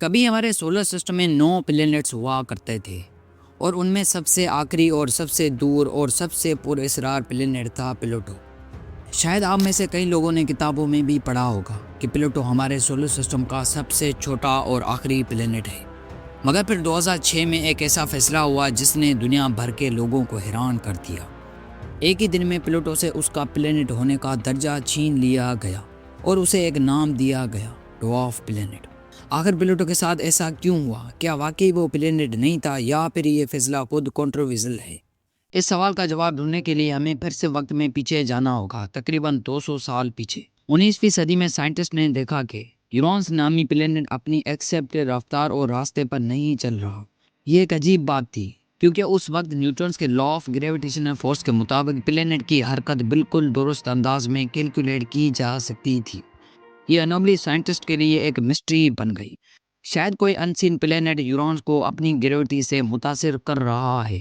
کبھی ہمارے solar system میں 9 پلینٹس ہوا کرتے تھے اور ان میں سب سے آخری اور سب سے دور اور سب سے پر اسرار پلینٹ تھا پلوٹو۔ شاید آپ میں سے کئی لوگوں نے کتابوں میں بھی پڑھا ہوگا کہ پلوٹو ہمارے سولر سسٹم کا سب سے چھوٹا اور آخری پلینٹ ہے، مگر پھر 2006 میں ایک ایسا فیصلہ ہوا جس نے دنیا بھر کے لوگوں کو حیران کر دیا۔ ایک ہی دن میں پلوٹو سے اس کا پلینٹ ہونے کا درجہ چھین لیا گیا اور اسے ایک نام دیا گیا، ڈوارف پلینٹ۔ آخر پلوٹو کے ساتھ ایسا کیوں ہوا؟ کیا واقعی وہ پلینٹ نہیں تھا یا پھر یہ فیصلہ خود کنٹروورژل ہے؟ اس سوال کا جواب ڈھونڈنے کے لیے ہمیں پھر سے وقت میں پیچھے جانا ہوگا، تقریباً 200 سال پیچھے۔ 19ویں صدی میں سائنٹسٹ نے دیکھا کہ یورانس نامی پلینٹ اپنی ایکسیپٹڈ رفتار اور راستے پر نہیں چل رہا۔ یہ ایک عجیب بات تھی کیونکہ اس وقت نیوٹنس کے لا آف گریویٹیشنل فورس کے مطابق پلینٹ کی حرکت بالکل درست انداز میں کیلکولیٹ کی جا سکتی تھی۔ یہ انوملی سائنٹسٹ کے لیے ایک مسٹری بن گئی۔ شاید کوئی انسین پلینٹ یورانس کو اپنی گریوٹی سے متاثر کر رہا ہے۔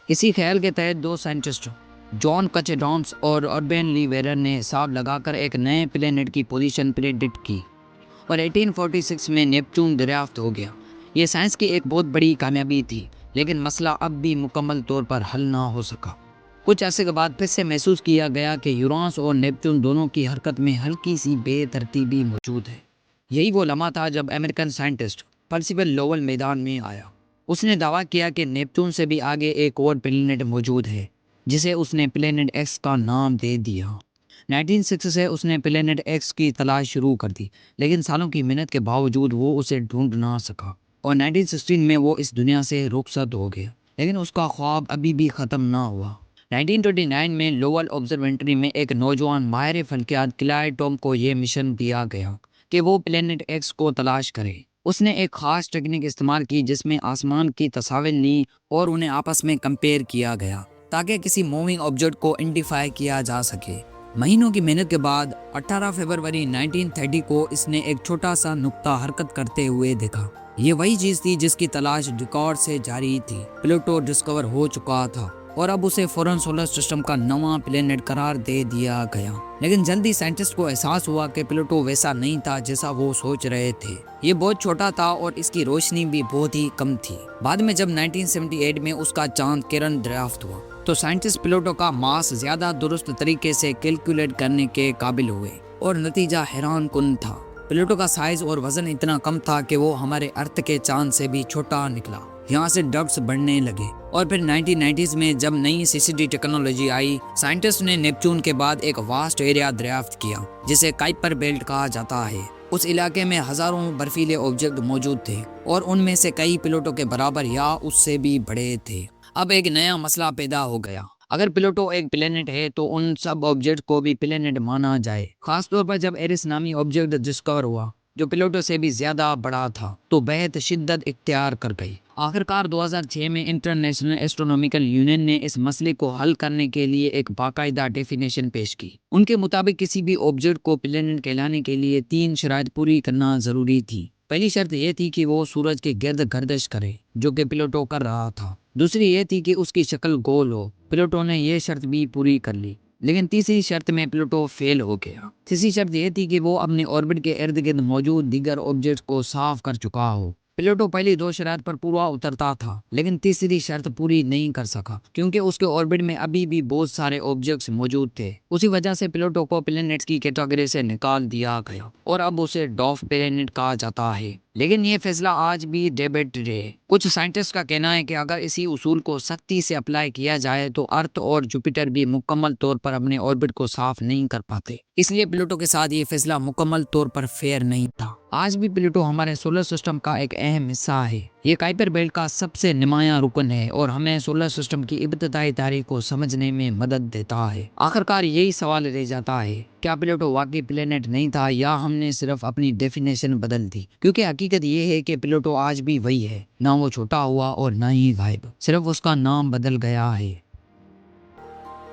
اسی خیال کے تحت دو سائنٹسٹ جان کچیڈانس اور اربین لی ویرر نے حساب لگا کر ایک نئے پلینٹ کی پوزیشن پریڈکٹ کی اور 1846 میں نیپچون دریافت ہو گیا۔ یہ سائنس کی ایک بہت بڑی کامیابی تھی، لیکن مسئلہ اب بھی مکمل طور پر حل نہ ہو سکا۔ کچھ عرصے کے بعد پھر سے محسوس کیا گیا کہ یورانس اور نیپچون دونوں کی حرکت میں ہلکی سی بے ترتیبی موجود ہے۔ یہی وہ لمحہ تھا جب امریکن سائنٹسٹ پرسیول لوول میدان میں آیا۔ اس نے دعویٰ کیا کہ نیپچون سے بھی آگے ایک اور پلینٹ موجود ہے، جسے اس نے پلینٹ ایکس کا نام دے دیا۔ 1906 سے اس نے پلینٹ ایکس کی تلاش شروع کر دی، لیکن سالوں کی محنت کے باوجود وہ اسے ڈھونڈ نہ سکا اور 1916 میں وہ اس دنیا سے رخصت ہو گیا۔ لیکن اس کا خواب ابھی بھی ختم نہ ہوا۔ 1929 میں لوول آبزرویٹری میں ایک نوجوان ماہر فلکیات کلائڈ ٹوم کو یہ مشن دیا گیا کہ وہ پلینٹ ایکس کو تلاش کرے۔ اس نے ایک خاص ٹیکنیک استعمال کی جس میں آسمان کی تصاویر لی اور انہیں آپس میں کمپیئر کیا گیا تاکہ کسی موونگ آبجیکٹ کو آئیڈینٹیفائی کیا جا سکے۔ مہینوں کی محنت کے بعد 18 فروری 1930 کو اس نے ایک چھوٹا سا نقطہ حرکت کرتے ہوئے دیکھا۔ یہ وہی چیز تھی جس کی تلاش ریکارڈ سے جاری تھی۔ پلوٹو ڈسکور ہو چکا تھا اور اب اسے فوراً سولر سسٹم کا نواں پلینٹ قرار دے دیا گیا۔ لیکن جلدی سائنٹسٹ کو احساس ہوا کہ پلوٹو ویسا نہیں تھا جیسا وہ سوچ رہے تھے۔ یہ بہت چھوٹا تھا اور اس کی روشنی بھی بہت ہی کم تھی۔ بعد میں جب 1978 میں اس کا چاند کرن دریافت ہوا تو سائنٹسٹ پلوٹو کا ماس زیادہ درست طریقے سے کیلکولیٹ کرنے کے قابل ہوئے اور نتیجہ حیران کن تھا۔ پلوٹو کا سائز اور وزن اتنا کم تھا کہ وہ ہمارے ارتھ کے چاند سے بھی چھوٹا نکلا۔ یہاں سے ڈاؤٹس بڑھنے لگے اور پھر 1990s میں جب نئی CCD ٹیکنالوجی آئی، سائنٹسٹ نے نیپچون کے بعد ایک واسٹ ایریا دریافت کیا جسے کائپر بیلٹ کہا جاتا ہے۔ اس علاقے میں ہزاروں برفیلے آبجیکٹ موجود تھے اور ان میں سے کئی پلوٹو کے برابر یا اس سے بھی بڑے تھے۔ اب ایک نیا مسئلہ پیدا ہو گیا۔ اگر پلوٹو ایک پلینٹ ہے تو ان سب آبجیکٹ کو بھی پلینٹ مانا جائے، خاص طور پر جب ایرس نامی آبجیکٹ ڈسکور ہوا جو پلوٹو سے بھی زیادہ بڑا تھا تو بحث شدت اختیار کر گئی۔ آخرکار 2006 میں انٹرنیشنل ایسٹرونامیکل یونین نے اس مسئلے کو حل کرنے کے لیے ایک باقاعدہ ڈیفینیشن پیش کی۔ ان کے مطابق کسی بھی آبجیکٹ کو پلینٹ کہلانے کے لیے 3 شرائط پوری کرنا ضروری تھی۔ پہلی شرط یہ تھی کہ وہ سورج کے گرد گردش کرے، جو کہ پلوٹو کر رہا تھا۔ دوسری یہ تھی کہ اس کی شکل گول ہو۔ پلوٹو نے یہ شرط بھی پوری کر لی، لیکن تیسری شرط میں پلوٹو فیل ہو گیا۔ تیسری شرط یہ تھی کہ وہ اپنے آربٹ کے ارد گرد موجود دیگر آبجیکٹس کو صاف کر چکا ہو۔ پلوٹو پہلی 2 شرائط پر پورا اترتا تھا، لیکن تیسری شرط پوری نہیں کر سکا کیونکہ اس کے آربٹ میں ابھی بھی بہت سارے آبجیکٹس موجود تھے۔ اسی وجہ سے پلوٹو کو پلینٹس کی کیٹیگری سے نکال دیا گیا اور اب اسے ڈوارف پلینٹ کہا جاتا ہے۔ لیکن یہ فیصلہ آج بھی ڈیبیٹڈ ہے۔ کچھ سائنٹسٹ کا کہنا ہے کہ اگر اسی اصول کو سختی سے اپلائی کیا جائے تو ارتھ اور جوپیٹر بھی مکمل طور پر اپنے آربٹ کو صاف نہیں کر پاتے، اس لیے پلوٹو کے ساتھ یہ فیصلہ مکمل طور پر فیئر نہیں تھا۔ آج بھی پلوٹو ہمارے سولر سسٹم کا ایک اہم حصہ ہے۔ یہ کائپر بیلٹ کا سب سے نمایاں رکن ہے اور ہمیں سولر سسٹم کی ابتدائی تاریخ کو سمجھنے میں مدد دیتا ہے۔ آخرکار یہی سوال رہ جاتا ہے، کیا پلوٹو واقعی پلینٹ نہیں تھا یا ہم نے صرف اپنی ڈیفینیشن بدل دی؟ کیونکہ حقیقت یہ ہے کہ پلوٹو آج بھی وہی ہے، نہ وہ چھوٹا ہوا اور نہ ہی غائب، صرف اس کا نام بدل گیا ہے۔